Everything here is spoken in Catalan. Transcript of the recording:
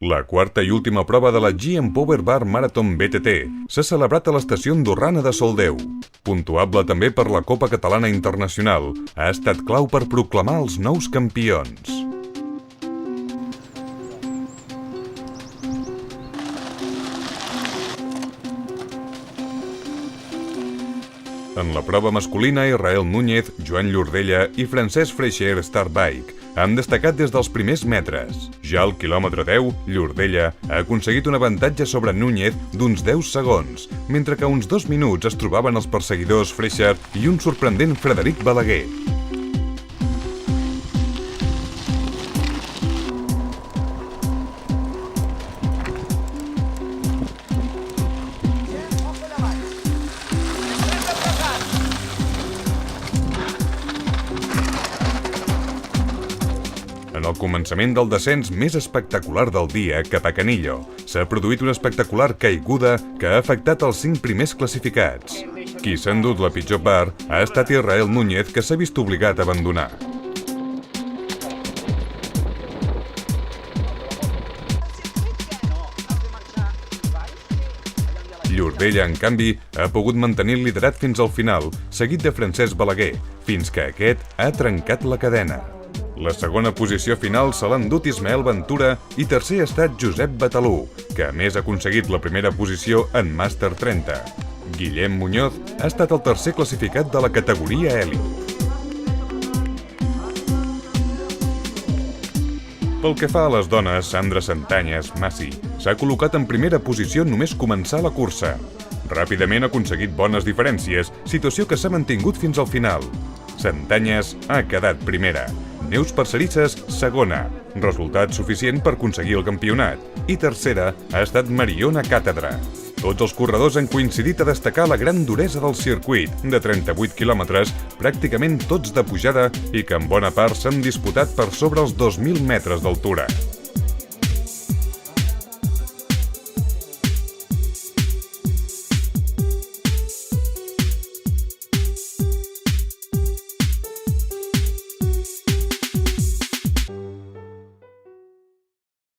La quarta i última prova de la GM Power Bar Marathon BTT s'ha celebrat a l'estació andorrana de Soldeu. Puntuable també per la Copa Catalana Internacional, ha estat clau per proclamar els nous campions. En la prova masculina, Israel Núñez, Joan Llordella i Francesc Freixer Starbike han destacat des dels primers metres. Ja al quilòmetre 10, Llordella ha aconseguit un avantatge sobre Núñez d'uns 10 segons, mentre que a uns 2 minuts es trobaven els perseguidors Freixer i un sorprendent Frederic Balaguer. En el començament del descens més espectacular del dia cap a Canillo, s'ha produït una espectacular caiguda que ha afectat els 5 primers classificats. Qui s'ha endut la pitjor part ha estat Israel Núñez, que s'ha vist obligat a abandonar. Llordella, en canvi, ha pogut mantenir el liderat fins al final, seguit de Francesc Balaguer, fins que aquest ha trencat la cadena. La segona posició final se l'ha endut Ismael Ventura i tercer ha estat Josep Batalú, que a més ha aconseguit la primera posició en Màster 30. Guillem Muñoz ha estat el tercer classificat de la categoria Elit. Pel que fa a les dones, Sandra Santanyes Massi s'ha col·locat en primera posició només començar la cursa. Ràpidament ha aconseguit bones diferències, situació que s'ha mantingut fins al final. Santanyes ha quedat primera. Neus Parcerisses, segona, resultat suficient per aconseguir el campionat. I tercera ha estat Mariona Càtedra. Tots els corredors han coincidit a destacar la gran duresa del circuit, de 38 quilòmetres, pràcticament tots de pujada i que en bona part s'han disputat per sobre els 2.000 metres d'altura.